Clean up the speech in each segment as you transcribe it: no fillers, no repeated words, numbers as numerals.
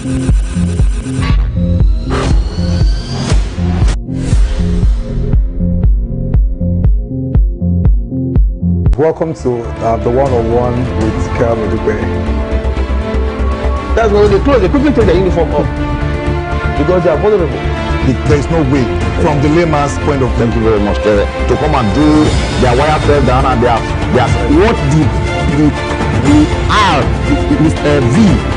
Welcome to the one-on-one with Kemi Dube. That's why they close. They quickly take the uniform off because they are vulnerable. There is no way, from the layman's point of view. Thank you very much, Kevin. To come and do their wire fell down and their what the R Mr. V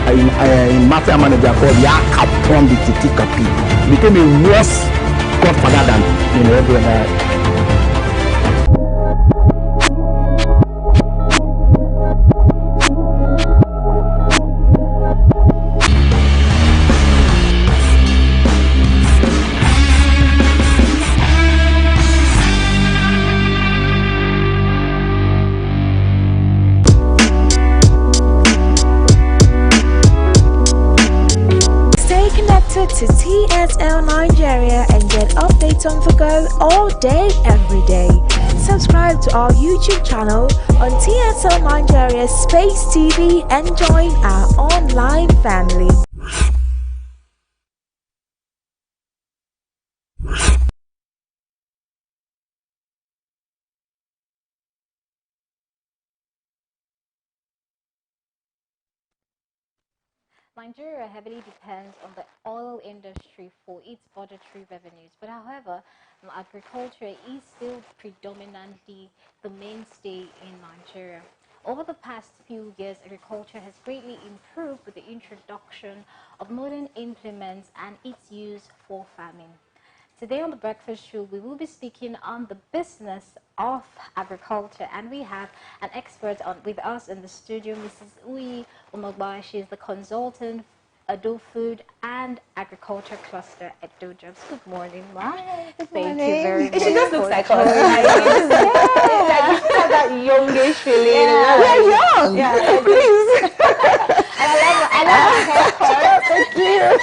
in master manager called Yakap from the Titikapi became a worse godfather than every other. To TSL Nigeria and get updates on the go all day, every day. Subscribe to our YouTube channel on TSL Nigeria Space TV and join our online family. Nigeria heavily depends on the oil industry for its budgetary revenues, but however, agriculture is still predominantly the mainstay in Nigeria. Over the past few years, agriculture has greatly improved with the introduction of modern implements and its use for farming. Today on The Breakfast Show, we will be speaking on the business of agriculture, and we have an expert with us in the studio, Mrs. Uyi Umagbai. She is the consultant, Edo Food and Agriculture Cluster at Edo Jobs. Good morning, Ma. Good Thank morning. you very much. She just looks like us. Like that youngish feeling. Yeah. We're young. Yeah, please. I love Thank you.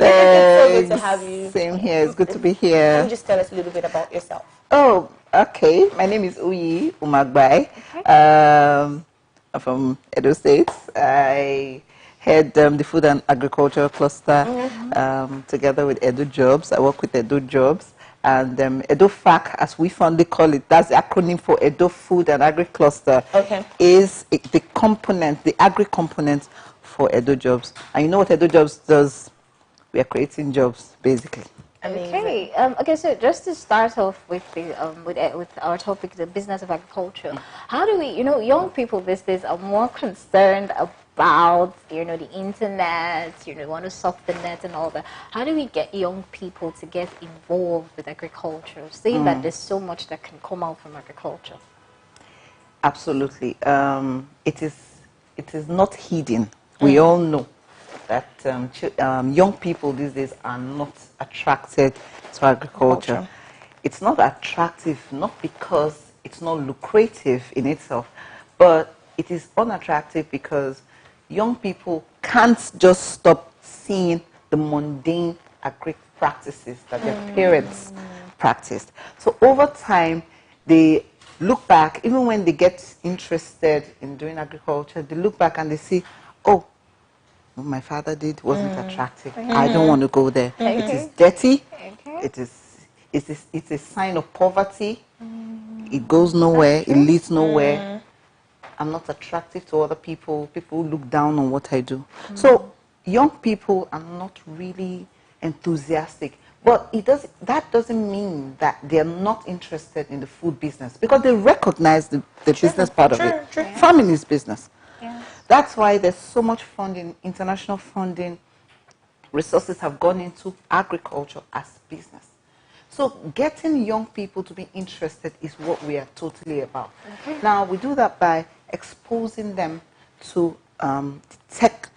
It's so good to have you. Same here. It's good to be here. Can you just tell us a little bit about yourself? Oh, okay. My name is Uyi Umagbai. Okay. I'm from Edo State. I head the Food and Agriculture Cluster together with Edo Jobs. I work with Edo Jobs. And Edo FAC, as we fondly call it, that's the acronym for Edo Food and Agri Cluster, is the component, the agri component for Edo Jobs. And you know what Edo Jobs does? We are creating jobs, basically. Okay. Okay. So just to start off with the with our topic, the business of agriculture. How do we, young people these days are more concerned about, the internet, want to surf the net and all that. How do we get young people to get involved with agriculture, seeing that there's so much that can come out from agriculture? Absolutely. It is not hidden. We all know that young people these days are not attracted to agriculture. It's not attractive, not because it's not lucrative in itself, but it is unattractive because young people can't just stop seeing the mundane agri practices that their parents practiced. So over time, they look back, even when they get interested in doing agriculture, they look back and they see, oh, what my father did wasn't attractive. I don't want to go there. It is dirty. It's a sign of poverty. It goes nowhere. It leads nowhere. I'm not attractive to other people. People look down on what I do. So young people are not really enthusiastic. But that doesn't mean that they're not interested in the food business, because they recognize the business part of it. Farming is business. That's why there's so much funding, international funding, resources have gone into agriculture as business. So getting young people to be interested is what we are totally about. Now, we do that by exposing them to tech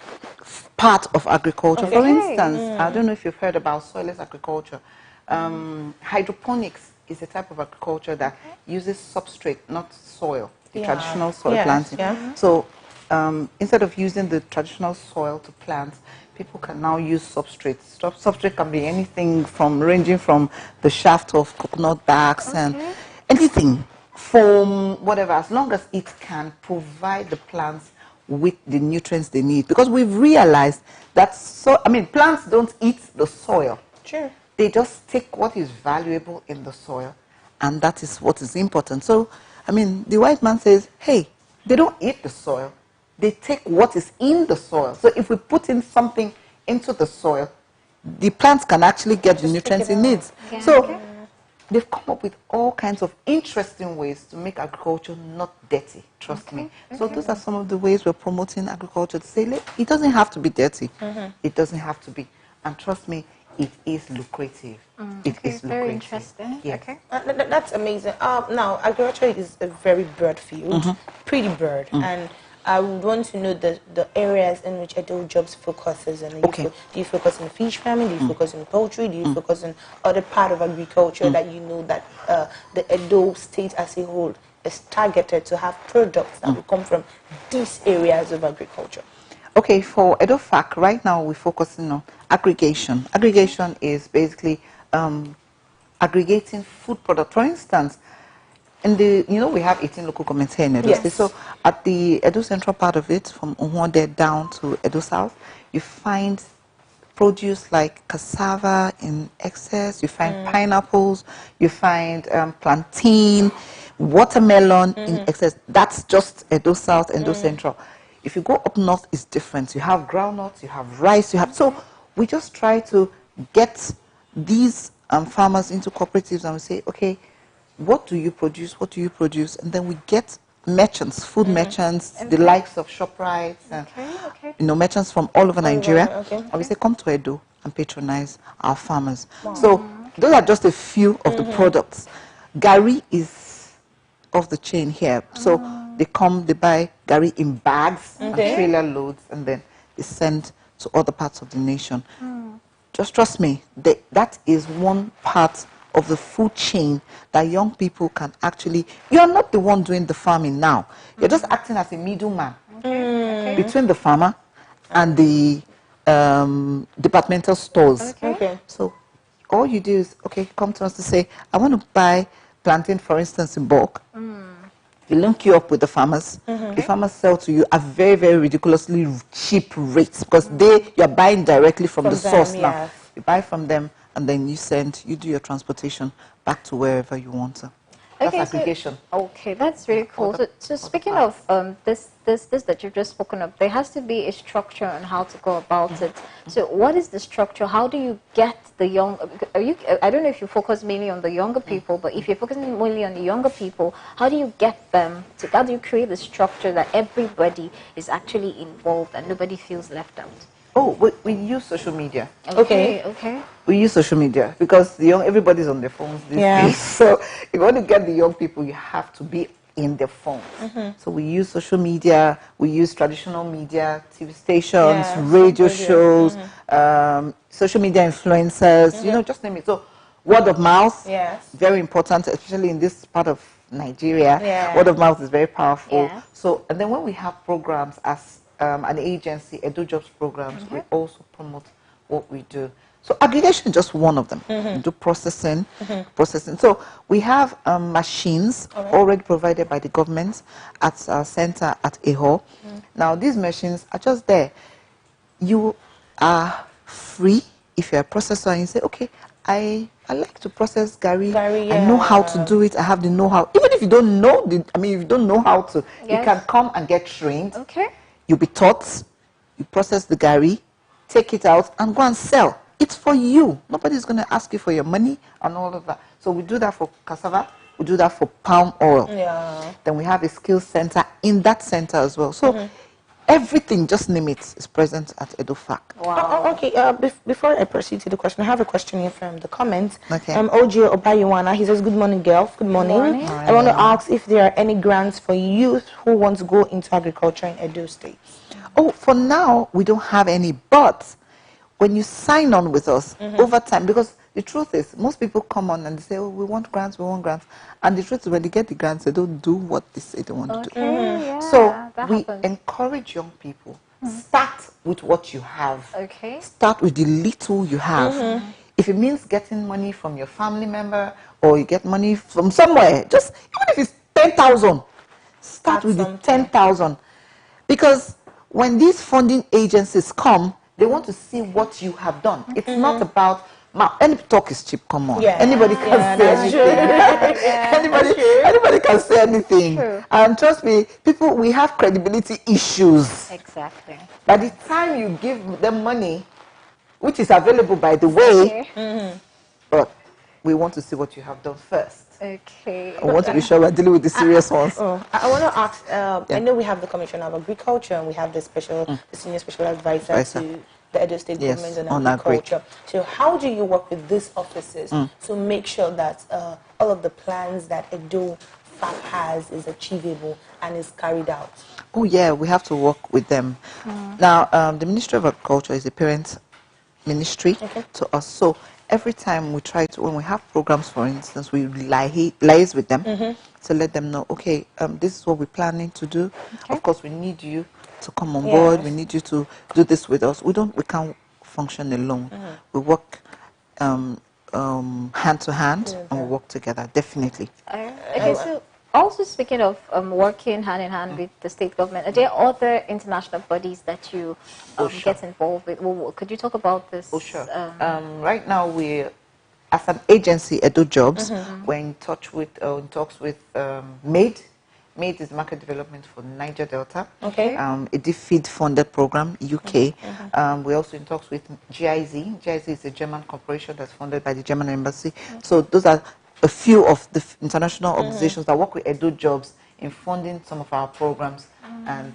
part of agriculture. For instance, I don't know if you've heard about soilless agriculture. Hydroponics is a type of agriculture that uses substrate, not soil, the traditional soil planting. So instead of using the traditional soil to plant, people can now use substrates. Substrate can be anything ranging from the shaft of coconut barks and anything, foam, whatever, as long as it can provide the plants with the nutrients they need. Because we've realized that, plants don't eat the soil. Sure. They just take what is valuable in the soil, and that is what is important. So, the white man says, hey, they don't eat the soil. They take what is in the soil. So if we put in something into the soil, the plants can actually get the nutrients it needs. Yeah. So they've come up with all kinds of interesting ways to make agriculture not dirty, trust me. So those are some of the ways we're promoting agriculture, to say, look, it doesn't have to be dirty. It doesn't have to be. And trust me, it is lucrative. It is lucrative. Very interesting. Yes. Okay. That's amazing. Now, agriculture is a very broad field, pretty broad, and I would want to know the areas in which Edo Jobs focuses on. Do you focus on fish farming? Do you focus on poultry? Do you focus on other part of agriculture that you know that the Edo state as a whole is targeted to have products that will come from these areas of agriculture? Okay, for EdoFac, right now we're focusing on aggregation. Aggregation is basically aggregating food products. For instance, we have 18 local governments here in Edo State. So at the Edo Central part of it, from Uhonde down to Edo South, you find produce like cassava in excess, you find pineapples, you find plantain, watermelon in excess. That's just Edo South, Edo Central. If you go up north, it's different. You have groundnuts, you have rice, so we just try to get these farmers into cooperatives, and we say, okay, what do you produce? What do you produce? And then we get merchants, food merchants, the likes of ShopRite, and merchants from all over Nigeria. And we say, come to Edo and patronize our farmers. So those are just a few of the products. Gari is off the chain here. So they come, they buy gari in bags and trailer loads, and then they send to other parts of the nation. Just trust me, that is one part of the food chain that young people can actually, you're not the one doing the farming now. You're just acting as a middleman between the farmer and the departmental stores. So all you do is, come to us to say, I want to buy plantain, for instance, in bulk. We link you up with the farmers. The farmers sell to you at very, very ridiculously cheap rates, because you're buying directly from the source now. You buy from them, and then you do your transportation back to wherever you want to. That's aggregation. Okay, that's really cool. So speaking of this that you've just spoken of, there has to be a structure on how to go about it. So what is the structure? How do you get the young? I don't know if you focus mainly on the younger people, but if you're focusing mainly on the younger people, how do you get them to? How do you create the structure that everybody is actually involved and nobody feels left out? Oh, we use social media. Okay. We use social media because everybody's on their phones these days. So if you want to get the young people, you have to be in their phones. So we use social media, we use traditional media, TV stations, radio shows, social media influencers, just name it. So word of mouth, very important, especially in this part of Nigeria. Word of mouth is very powerful. So, and then when we have programs as an agency, Edo Jobs programs, we also promote what we do. So aggregation is just one of them. We do processing. So we have machines already provided by the government at our center at Eho. Now these machines are just there. You are free if you're a processor and you say, okay, I like to process gari. I know how to do it. I have the know-how. Even if you don't know, if you don't know how to, you can come and get trained. You'll be taught. You process the gari, take it out, and go and sell. It's for you. Nobody's going to ask you for your money and all of that. So we do that for cassava. We do that for palm oil. Then we have a skills center in that center as well. So everything, just name it, is present at EdoFac. Before I proceed to the question, I have a question here from the comments. Oji Obayuwana, he says, good morning, girls. Good morning. I want to ask if there are any grants for youth who want to go into agriculture in Edo State. Oh, for now, we don't have any, but when you sign on with us over time, because the truth is, most people come on and they say, oh, we want grants. And the truth is, when they get the grants, they don't do what they say they want to do. So we encourage young people, start with what you have. Start with the little you have. If it means getting money from your family member, or you get money from somewhere, just even if it's 10,000, start with the 10,000. Because when these funding agencies come, they want to see what you have done. It's not about any talk is cheap. Come on, anybody can say anything. Anybody can say anything. True. And trust me, people, we have credibility issues. Exactly. By the time you give them money, which is available by the way, but we want to see what you have done first. Okay. I want to be sure we're dealing with the serious ones. I want to ask, I know we have the Commissioner of Agriculture and we have the Senior Special Advisor to the Edo State Government on Agriculture. So how do you work with these officers to make sure that all of the plans that Edo FAP has is achievable and is carried out? Oh yeah, we have to work with them. Now, the Ministry of Agriculture is a parent ministry to us. So every time we try to, when we have programs, for instance, we liaise with them to let them know, okay, this is what we're planning to do. Of course, we need you to come on board. We need you to do this with us. We can't function alone. We work hand to hand and we work together, definitely. Okay, so also speaking of working hand in hand with the state government, are there other international bodies that you get involved with? Well, could you talk about this? Oh, sure. Right now, as an agency, Edo Jobs, we're in talks with MAID. MAID is Market Development for Niger Delta. Okay. A DFID funded program, UK. We're also in talks with GIZ. GIZ is a German corporation that's funded by the German embassy. So those are a few of the international organizations that work with Edo Jobs in funding some of our programs and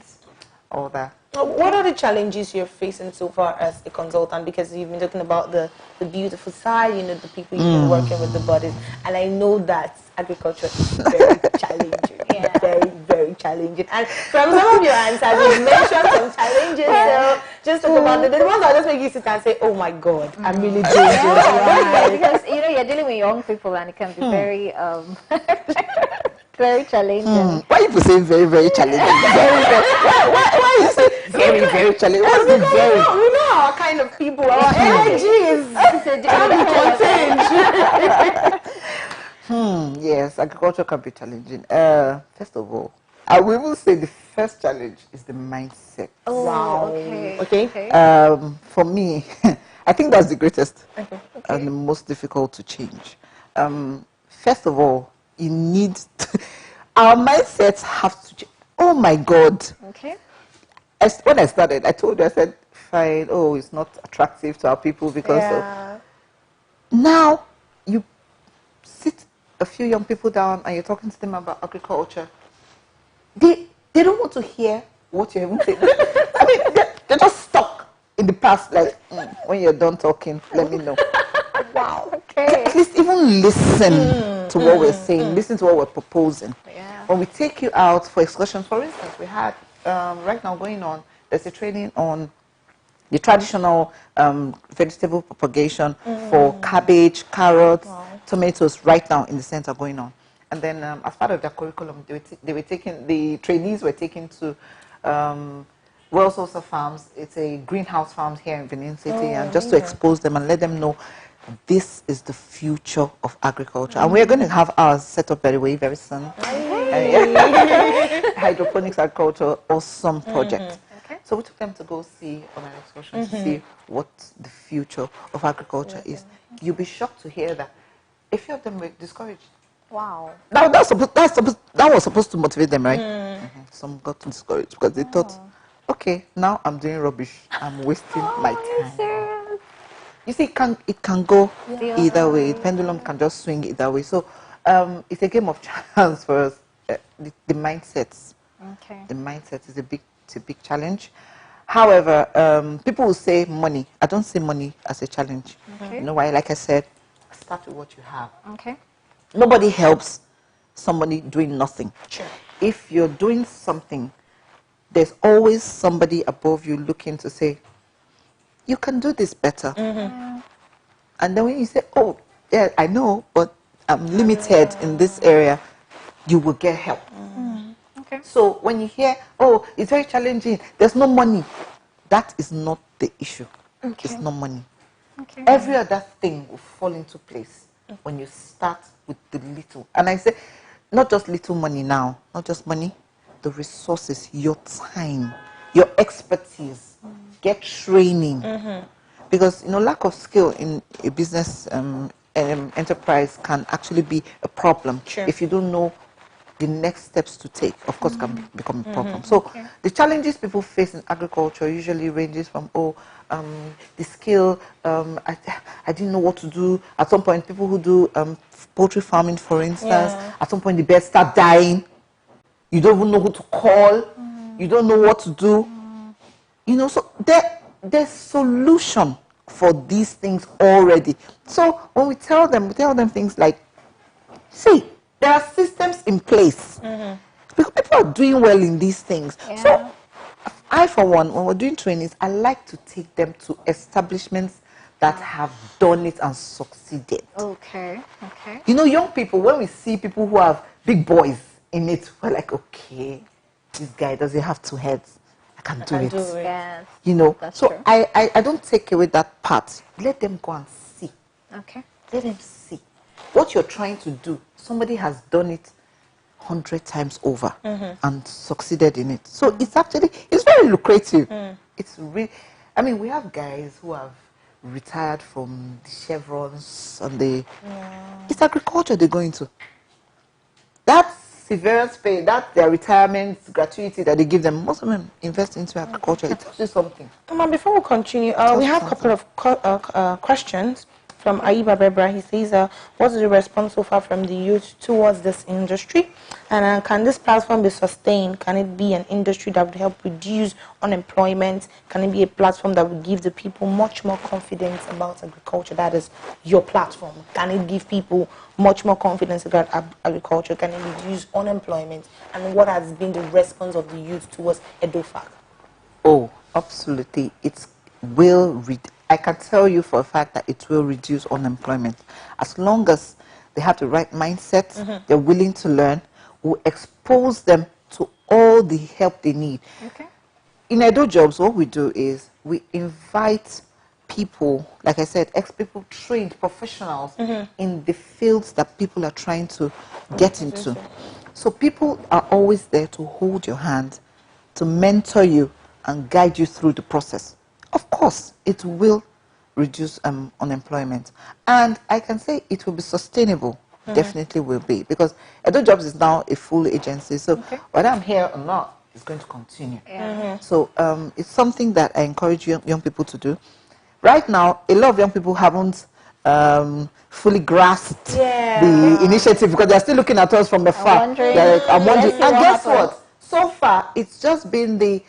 all that. What are the challenges you're facing so far as a consultant? Because you've been talking about the beautiful side, you know, the people you've been working with, the bodies. And I know that agriculture is very challenging. Very, very challenging. And from some of your answers, you mentioned some challenges. So just talk about the ones that just make you sit and say, oh my God, I'm really doing this. Because, you know, you're dealing with young people and it can be very... very challenging. Why you say very, very challenging? Why you say very, very challenging? What's the very? We know our kind of people. Our energy is Yes, agriculture can be challenging. First of all, I will even say the first challenge is the mindset. Oh, wow. Okay. For me, I think that's the greatest and the most difficult to change. First of all, you need our mindsets have to change. Oh my God. Okay. When I started, I told you, I said, fine, it's not attractive to our people because of... Now, you sit a few young people down and you're talking to them about agriculture. They don't want to hear what you're even saying. I mean, they're just stuck in the past, like, when you're done talking, let me know. Wow. Okay. At least even listen to what we're saying, listen to what we're proposing. When we take you out for excursions, for instance, we had, right now going on, there's a training on the traditional vegetable propagation for cabbage, carrots, tomatoes right now in the center going on. And then as part of their curriculum, the trainees were taken to Wells Sosa Farms. It's a greenhouse farm here in Benin City, and just to expose them and let them know this is the future of agriculture. And we're going to have ours set up very soon. Hydroponics agriculture, awesome project. So we took them to go see on an excursion to see what the future of agriculture is. You'll be shocked to hear that a few of them were discouraged. Wow. Now that was supposed to motivate them, right? Some got discouraged because they thought, okay, now I'm doing rubbish. I'm wasting my time. You see, it can go either way. The pendulum can just swing either way. So it's a game of chance for us. The mindsets. Okay. The mindset is a big challenge. However, people will say money. I don't see money as a challenge. You know why? Like I said, start with what you have. Okay. Nobody helps somebody doing nothing. Sure. If you're doing something, there's always somebody above you looking to say, you can do this better. And then when you say, oh, yeah, I know, but I'm limited in this area, you will get help. Okay. So when you hear, oh, it's very challenging, there's no money, that is not the issue. It's not money. Every other thing will fall into place when you start with the little. And I say, not just little money now, not just money, the resources, your time. your expertise, get training. Because, lack of skill in a business enterprise can actually be a problem. Sure. If you don't know the next steps to take, of course, can become a problem. So the challenges people face in agriculture usually ranges from, the skill, I didn't know what to do. At some point, people who do poultry farming, for instance, at some point the birds start dying. You don't even know who to call. You don't know what to do. So there's solution for these things already. So when we tell them things like, see, there are systems in place. Because people are doing well in these things. Yeah. So I, for one, when we're doing trainings, I like to take them to establishments that have done it and succeeded. Okay. Young people, when we see people who have big boys in it, we're like, okay, this guy doesn't have two heads. I can do it. Yes. That's So true. I don't take away that part. Let them go and see. Okay. Let them see. What you're trying to do, somebody has done it 100 times over and succeeded in it. So it's very lucrative. It's really, we have guys who have retired from the chevrons and it's agriculture they're going to. That severance pay, that their retirement gratuity that they give them, most of them invest into agriculture. It tells you something. Before we continue, we have a couple of questions from Aiba Bebra. He says, what is the response so far from the youth towards this industry? And can this platform be sustained? Can it be an industry that would help reduce unemployment? Can it be a platform that would give the people much more confidence about agriculture? That is your platform. Can it give people much more confidence about agriculture? Can it reduce unemployment? And what has been the response of the youth towards EdoFac? Oh, absolutely. I can tell you for a fact that it will reduce unemployment. As long as they have the right mindset, they're willing to learn, we'll expose them to all the help they need. Okay. In Edo Jobs, what we do is we invite people, like I said, ex-people, trained professionals in the fields that people are trying to get into. So people are always there to hold your hand, to mentor you and guide you through the process. Of course, it will reduce unemployment. And I can say it will be sustainable. Definitely will be. Because Edo Jobs is now a full agency. So whether I'm here or not, it's going to continue. So it's something that I encourage young people to do. Right now, a lot of young people haven't fully grasped the initiative because they're still looking at us from afar. I'm wondering. And guess what? So far, it's just been the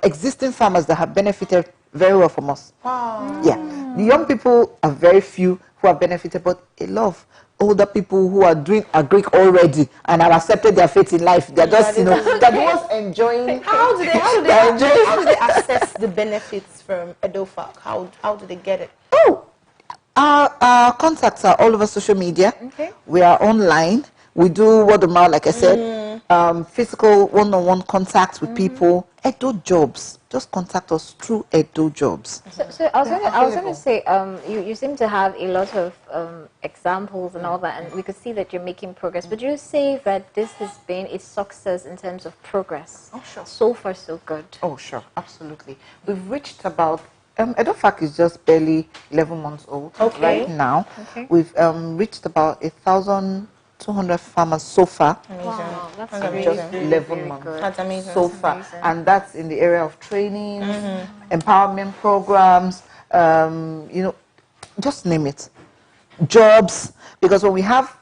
existing farmers that have benefited very well from us. Wow. Yeah. The young people are very few who have benefited, but a lot of older people who are doing agric already and have accepted their fate in life. They're just, they're the ones enjoying. How do they access the benefits from EdoFac? How do they get it? Oh, our contacts are all over social media. We are online. We do word of mouth, like I said, physical one-on-one contact with people. Edo Jobs. Just contact us through Edo Jobs. So I was going to say, you seem to have a lot of examples and all that, and we could see that you're making progress. Would you say that this has been a success in terms of progress? Oh, sure. So far, so good. Oh, sure. Absolutely. We've reached about... EdoFac is just barely 11 months old right now. We've reached about 1,200 farmers so far. Wow, that's Just really 11 months good. That's amazing. so far. And that's in the area of training, empowerment programs, just name it. Jobs, because when we have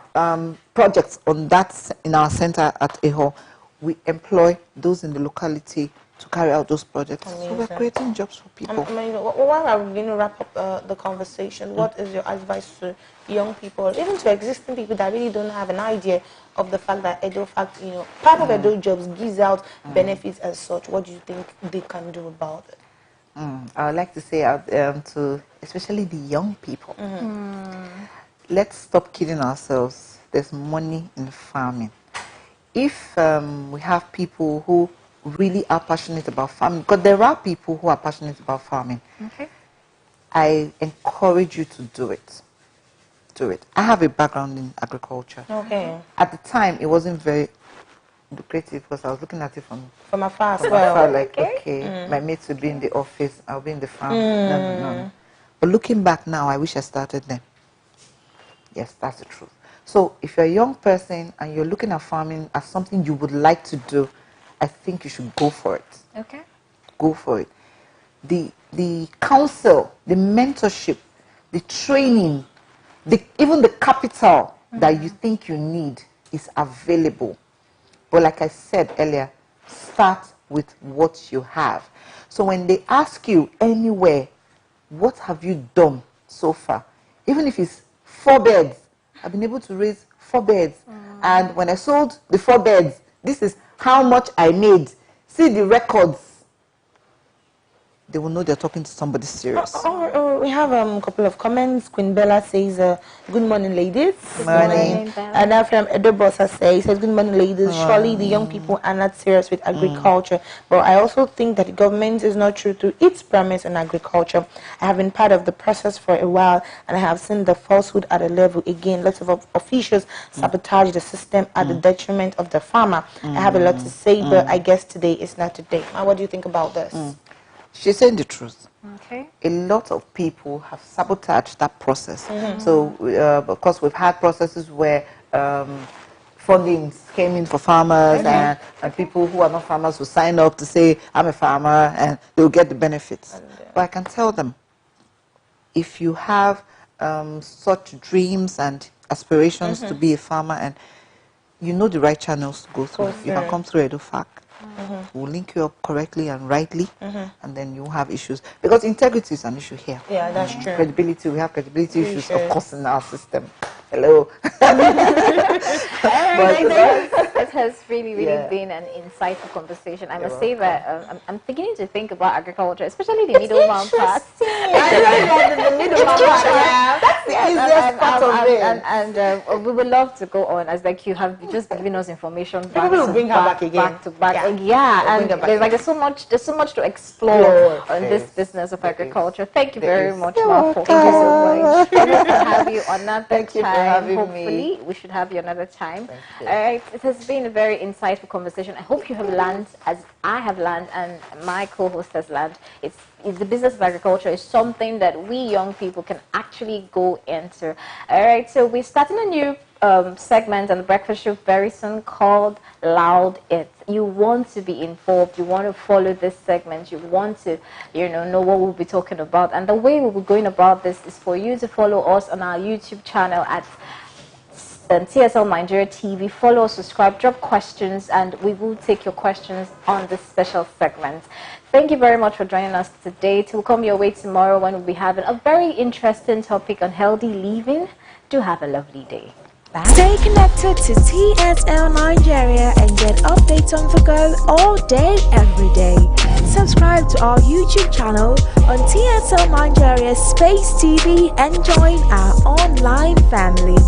projects on that in our center at EHO, we employ those in the locality to carry out those projects. So we're creating jobs for people. While I'm going to wrap up the conversation, what is your advice to young people, even to existing people that really don't have an idea of the fact that EdoFac, part of Edo Jobs gives out benefits as such? What do you think they can do about it? I would like to say to especially the young people, let's stop kidding ourselves. There's money in farming. If we have people who really are passionate about farming, because there are people who are passionate about farming, I encourage you to do it. Do it. I have a background in agriculture. Okay. At the time, it wasn't very lucrative because I was looking at it from afar as afar, well. like, okay, my mates will be in the office, I'll be in the farm. No. But looking back now, I wish I started then. Yes, that's the truth. So if you're a young person and you're looking at farming as something you would like to do, I think you should go for it. Okay. Go for it. The counsel, the mentorship, the training, even the capital that you think you need is available. But like I said earlier, start with what you have. So when they ask you anywhere, what have you done so far? Even if it's 4 beds, I've been able to raise 4 beds. And when I sold the 4 beds, this is how much I made. See the records. They will know they're talking to somebody serious. We have a couple of comments. Queen Bella says, good morning, ladies. Good morning. And now from Edo Bossa says, good morning, ladies. Surely the young people are not serious with agriculture. But I also think that the government is not true to its promise on agriculture. I have been part of the process for a while, and I have seen the falsehood at a level. Again, lots of officials sabotage the system at the detriment of the farmer. I have a lot to say, but I guess today is not today. What do you think about this? She's saying the truth. Okay. A lot of people have sabotaged that process. So, of course, we've had processes where funding came in for farmers, and people who are not farmers will sign up to say, I'm a farmer, and they'll get the benefits. But I can tell them, if you have such dreams and aspirations to be a farmer, and you know the right channels to go through, you can come through EduFac. We'll link you up correctly and rightly, and then you have issues. Because integrity is an issue here. Yeah, that's true. Credibility, we have credibility issues, of course, in our system. Hello. It has really been an insightful conversation. I must say that I'm beginning to think about agriculture, especially the middleman part. The middleman part. That's the easiest part of it. And we would love to go on, as like you have just given us information back Maybe we'll bring her back again. Back to back. And there's so much to explore on this business of agriculture. Thank you very much, Marco. Thank you so much. We hope to have you another time. Hopefully, we should have you another time. All right, it has been a very insightful conversation. I hope you have learned, as I have learned, and my co-host has learned. It's the business of agriculture is something that we young people can actually go into. All right, so we're starting a new segment on the Breakfast Show very soon called Loud It. You want to be involved, you want to follow this segment, you want to know what we'll be talking about, and the way we'll be going about this is for you to follow us on our YouTube channel at TSL Nigeria TV. Follow, subscribe, drop questions, and we will take your questions on this special segment. Thank you very much for joining us today. We'll come your way tomorrow when we'll be having a very interesting topic on healthy living. Do have a lovely day. Bye. Stay connected to TSL Nigeria and get updates on the go all day, every day. Subscribe to our YouTube channel on TSL Nigeria Space TV and join our online family.